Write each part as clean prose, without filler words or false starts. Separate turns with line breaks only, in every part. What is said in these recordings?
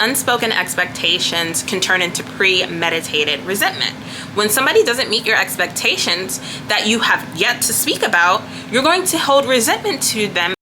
unspoken expectations can turn into premeditated resentment. When somebody doesn't meet your expectations that you have yet to speak about, you're going to hold resentment to them.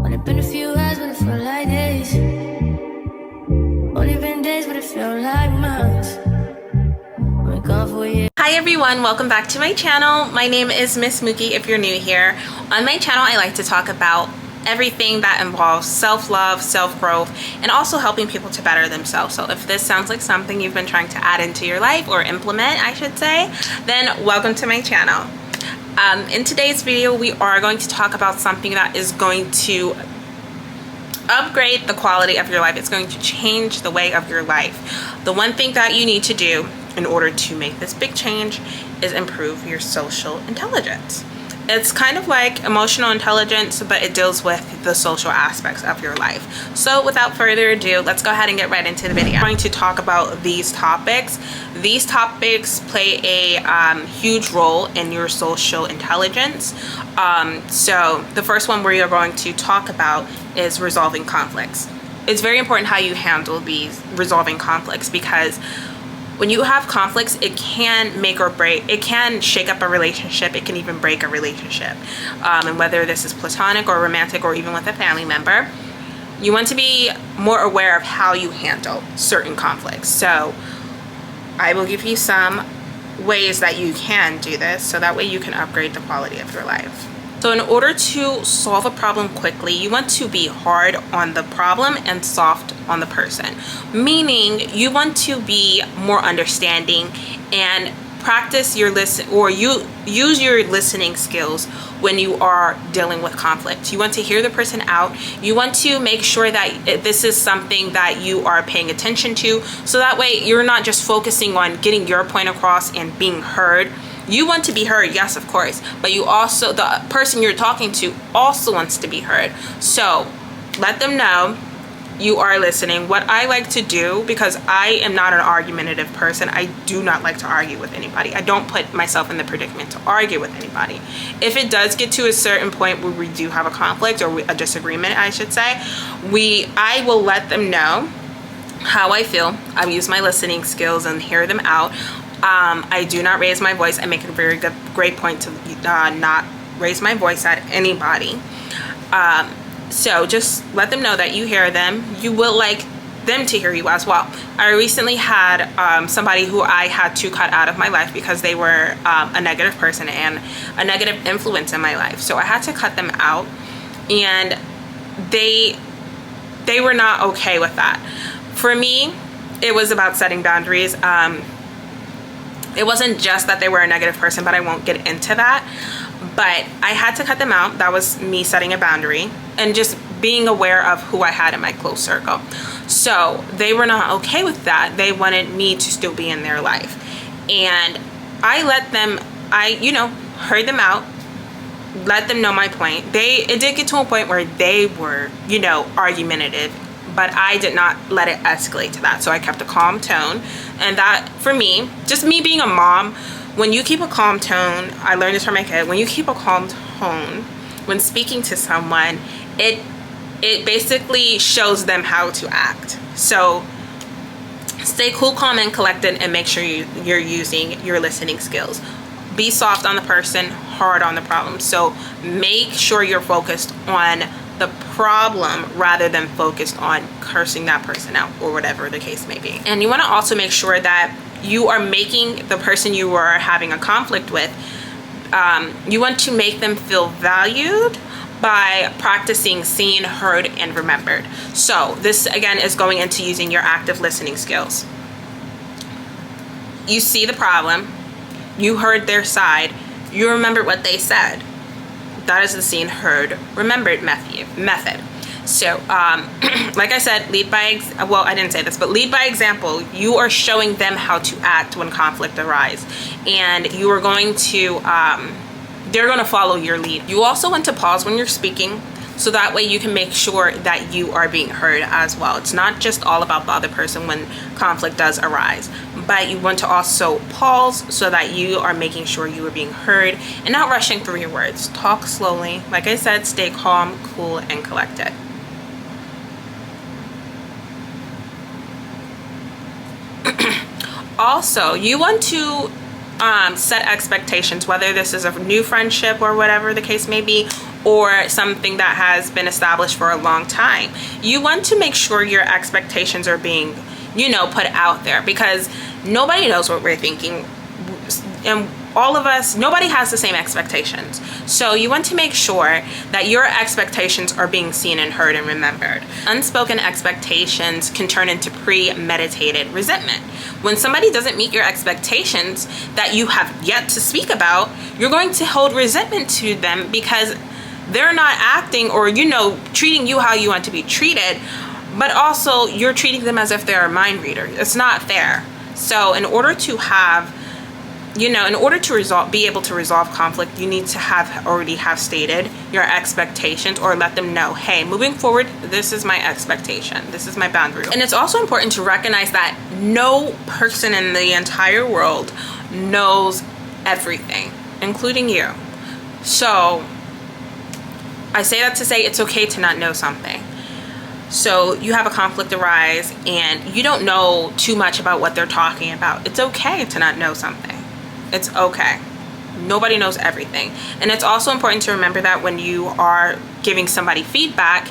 Only been a few hours, but it felt like days. Only been days, but it felt like months.
Hi everyone, welcome back to my channel. My name is Miss Mookie if you're new here. On my channel, I like to talk about everything that involves self-love, self-growth, and also helping people to better themselves. So if this sounds like something you've been trying to add into your life, or implement, I should say, then welcome to my channel. In today's video, we are going to talk about something that is going to upgrade the quality of your life. It's going to change the way of your life. The one thing that you need to do in order to make this big change is improve your social intelligence. It's kind of like emotional intelligence, but it deals with the social aspects of your life. So without further ado, let's go ahead and get right into the video. I'm going to talk about these topics. These topics play a huge role in your social intelligence. So the first one we are going to talk about is resolving conflicts. It's very important how you handle these resolving conflicts, because when you have conflicts, it can make or break. It can shake up a relationship. It can even break a relationship. And whether this is platonic or romantic or even with a family member, you want to be more aware of how you handle certain conflicts. So I will give you some ways that you can do this, so that way you can upgrade the quality of your life. So in order to solve a problem quickly, you want to be hard on the problem and soft on the person. Meaning you want to be more understanding and practice your use your listening skills when you are dealing with conflict. You want to hear the person out. You want to make sure that this is something that you are paying attention to, so that way you're not just focusing on getting your point across and being heard. You want to be heard, yes, of course, but you also, the person you're talking to also wants to be heard. So let them know you are listening. What I like to do, because I am not an argumentative person, I do not like to argue with anybody. I don't put myself in the predicament to argue with anybody. If it does get to a certain point where we do have a conflict or a disagreement, I should say, I will let them know how I feel. I use my listening skills and hear them out. I do not raise my voice. I make a great point to not raise my voice at anybody. So just let them know that you hear them. You will like them to hear you as well. I recently had somebody who I had to cut out of my life because they were a negative person and a negative influence in my life. So I had to cut them out, and they were not okay with that. For me, it was about setting boundaries. It wasn't just that they were a negative person, but I won't get into that. But I had to cut them out. That was me setting a boundary and just being aware of who I had in my close circle. So they were not okay with that. They wanted me to still be in their life. And I let them, heard them out, let them know my point. It did get to a point where they were, argumentative, but I did not let it escalate to that. So I kept a calm tone. And that, for me, just me being a mom, when you keep a calm tone, I learned this from my kid, when you keep a calm tone when speaking to someone, it basically shows them how to act. So stay cool, calm, and collected, and make sure you're using your listening skills. Be soft on the person, hard on the problem. So make sure you're focused on the problem rather than focused on cursing that person out or whatever the case may be. And you want to also make sure that you are making the person you are having a conflict with, you want to make them feel valued by practicing seen, heard, and remembered. So this again is going into using your active listening skills. You see the problem, you heard their side, you remembered what they said. That is the seen, heard, remembered method. So, like I said, lead by example. You are showing them how to act when conflict arises, and you are going to, they're going to follow your lead. You also want to pause when you're speaking, so that way you can make sure that you are being heard as well. It's not just all about the other person when conflict does arise, but you want to also pause so that you are making sure you are being heard and not rushing through your words. Talk slowly. Like I said, stay calm, cool, and collected. Also, you want to set expectations, whether this is a new friendship or whatever the case may be, or something that has been established for a long time. You want to make sure your expectations are being, you know, put out there, because nobody knows what we're thinking, and all of us, nobody has the same expectations. So you want to make sure that your expectations are being seen and heard and remembered. Unspoken expectations can turn into premeditated resentment. When somebody doesn't meet your expectations that you have yet to speak about, you're going to hold resentment to them because they're not acting or, you know, treating you how you want to be treated, but also you're treating them as if they're a mind reader. It's not fair. So in order to have, you know, in order to be able to resolve conflict, you need to already have stated your expectations, or let them know, hey, moving forward, this is my expectation. This is my boundary. And it's also important to recognize that no person in the entire world knows everything, including you. So I say that to say it's okay to not know something. So you have a conflict arise and you don't know too much about what they're talking about. It's okay to not know something. It's okay. Nobody knows everything. And it's also important to remember that when you are giving somebody feedback,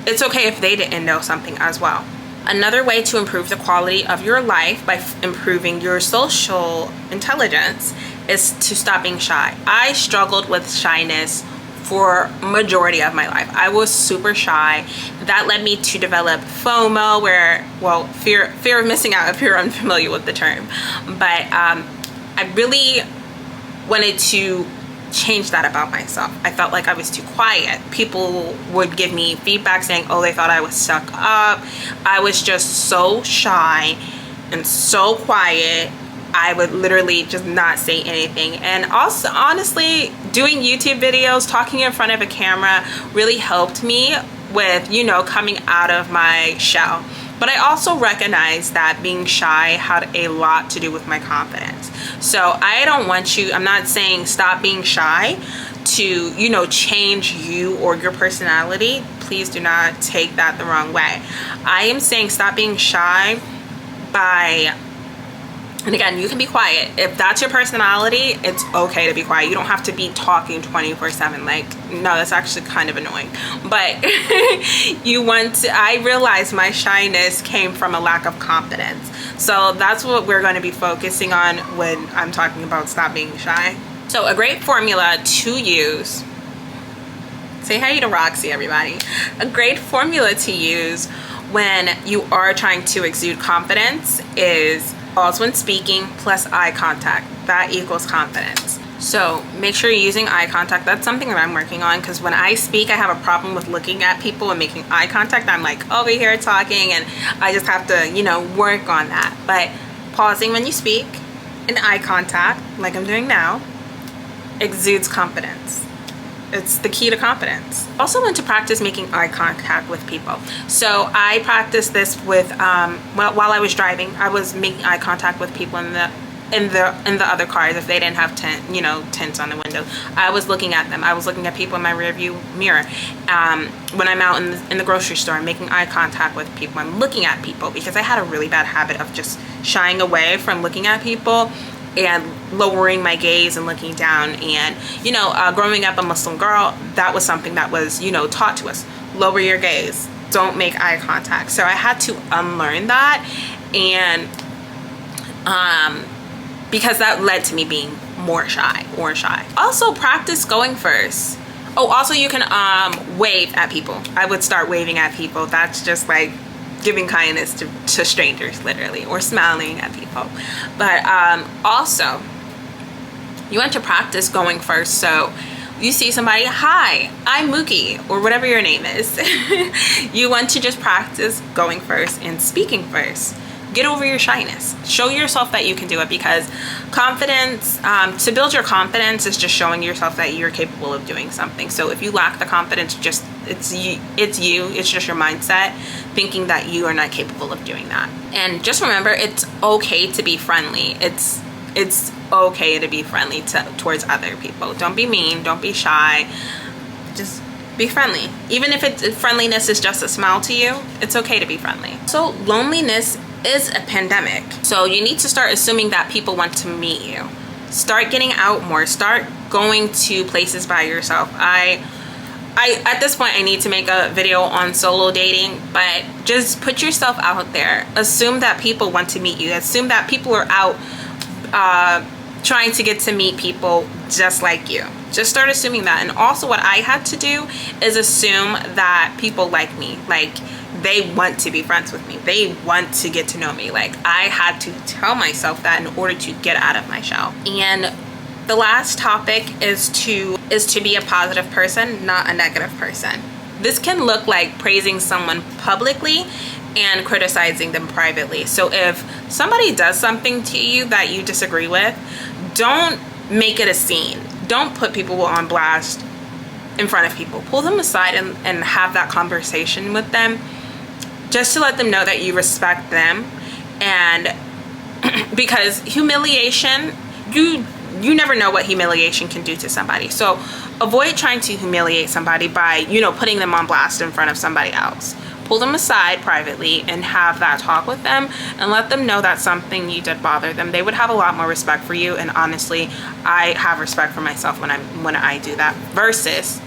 it's okay if they didn't know something as well. Another way to improve the quality of your life by improving your social intelligence is to stop being shy. I struggled with shyness for majority of my life. I was super shy. That led me to develop FOMO, fear of missing out, if you're unfamiliar with the term. But I really wanted to change that about myself. I felt like I was too quiet. People would give me feedback saying, oh, they thought I was stuck up. I was just so shy and so quiet. I would literally just not say anything. And also, honestly, doing YouTube videos, talking in front of a camera really helped me with, you know, coming out of my shell. But I also recognized that being shy had a lot to do with my confidence. So I don't want you, I'm not saying stop being shy to, you know, change you or your personality. Please do not take that the wrong way. I am saying stop being shy by, and again, you can be quiet. If that's your personality, it's okay to be quiet. You don't have to be talking 24/7. Like, no, that's actually kind of annoying. But you want to, I realized my shyness came from a lack of confidence. So that's what we're going to be focusing on when I'm talking about stop being shy. So a great formula to use, say hi to Roxy, everybody. A great formula to use when you are trying to exude confidence is pause when speaking plus eye contact. That equals confidence. So make sure you're using eye contact. That's something that I'm working on, because when I speak, I have a problem with looking at people and making eye contact. I'm like over here talking, and I just have to, you know, work on that. But pausing when you speak and eye contact, like I'm doing now, exudes confidence. It's the key to confidence. Also want to practice making eye contact with people. So I practiced this with while I was driving. I was making eye contact with people in the other cars if they didn't have tints on the window. I was looking at them. I was looking at people in my rear view mirror. When I'm out in the grocery store, I'm making eye contact with people. I'm looking at people because I had a really bad habit of just shying away from looking at people and lowering my gaze and looking down. And you know, growing up a Muslim girl, that was something that was, you know, taught to us. Lower your gaze, don't make eye contact. So I had to unlearn that, and because that led to me being more shy. Also practice going first. Oh, also you can wave at people. I would start waving at people. That's just like giving kindness to strangers, literally, or smiling at people. But also, you want to practice going first. So you see somebody, hi, I'm Mookie, or whatever your name is. You want to just practice going first and speaking first. get over your shyness. Show yourself that you can do it, because confidence, to build your confidence is just showing yourself that you're capable of doing something. So if you lack the confidence, just it's just your mindset thinking that you are not capable of doing that. And just remember, it's okay to be friendly. It's okay to be friendly towards other people. Don't be mean, don't be shy, just be friendly. Even if friendliness is just a smile to you, it's okay to be friendly. So loneliness is a pandemic. So you need to start assuming that people want to meet you. Start getting out more. Start going to places by yourself. I at this point, I need to make a video on solo dating, but just put yourself out there. Assume that people want to meet you. Assume that people are out trying to get to meet people just like you. Just start assuming that. And also what I had to do is assume that people like me. Like, they want to be friends with me. They want to get to know me. Like, I had to tell myself that in order to get out of my shell. And the last topic is to be a positive person, not a negative person. This can look like praising someone publicly and criticizing them privately. So if somebody does something to you that you disagree with, don't make it a scene. Don't put people on blast in front of people. Pull them aside and have that conversation with them, just to let them know that you respect them. And because humiliation, you never know what humiliation can do to somebody. So avoid trying to humiliate somebody by, putting them on blast in front of somebody else. Pull them aside privately and have that talk with them and let them know that something you did bother them. They would have a lot more respect for you. And honestly, I have respect for myself when I do that, versus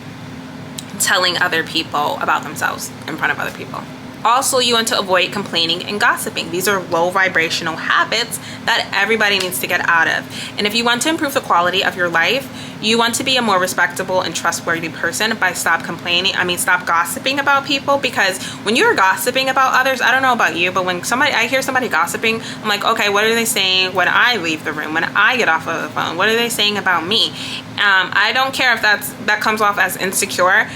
telling other people about themselves in front of other people. Also, you want to avoid complaining and gossiping. These are low vibrational habits that everybody needs to get out of. And if you want to improve the quality of your life, you want to be a more respectable and trustworthy person by stop gossiping about people. Because when you're gossiping about others, I don't know about you, but when I hear somebody gossiping, I'm like, okay, what are they saying when I leave the room, when I get off of the phone? What are they saying about me? I don't care if that comes off as insecure.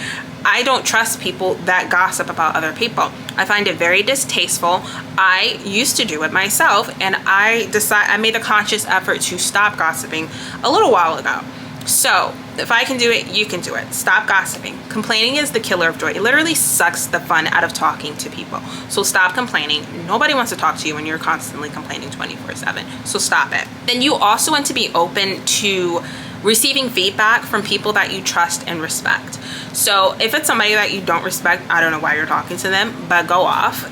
I don't trust people that gossip about other people. I find it very distasteful. I used to do it myself, and I made a conscious effort to stop gossiping a little while ago. So if I can do it, you can do it. Stop gossiping. Complaining is the killer of joy. It literally sucks the fun out of talking to people. So stop complaining. Nobody wants to talk to you when you're constantly complaining 24/7. So stop it. Then you also want to be open to receiving feedback from people that you trust and respect. So if it's somebody that you don't respect, I don't know why you're talking to them, but go off.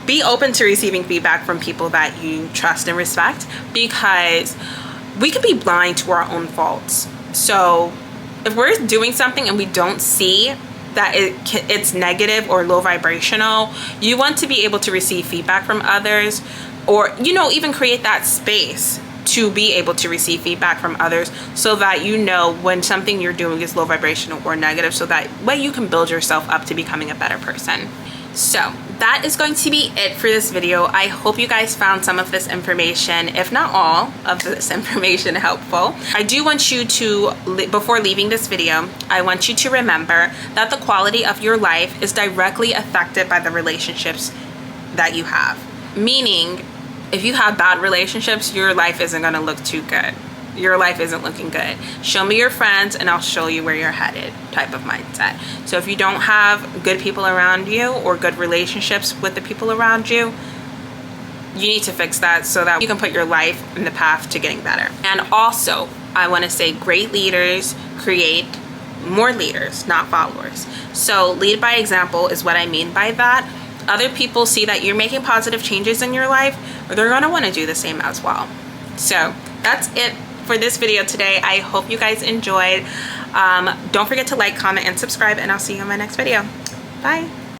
Be open to receiving feedback from people that you trust and respect, because we can be blind to our own faults. So if we're doing something and we don't see that it's negative or low vibrational, you want to be able to receive feedback from others, or even create that space to be able to receive feedback from others, so that when something you're doing is low vibrational or negative, so that way you can build yourself up to becoming a better person. So that is going to be it for this video. I hope you guys found some of this information, if not all of this information, helpful. I do want you to, before leaving this video, I want you to remember that the quality of your life is directly affected by the relationships that you have. Meaning, if you have bad relationships, your life isn't going to look too good. Your life isn't looking good. Show me your friends and I'll show you where you're headed type of mindset. So if you don't have good people around you or good relationships with the people around you, you need to fix that so that you can put your life in the path to getting better. And also, I want to say great leaders create more leaders, not followers. So lead by example is what I mean by that. Other people see that you're making positive changes in your life, they're going to want to do the same as well. So that's it for this video today. I hope you guys enjoyed. Don't forget to like, comment, and subscribe, and I'll see you in my next video. Bye.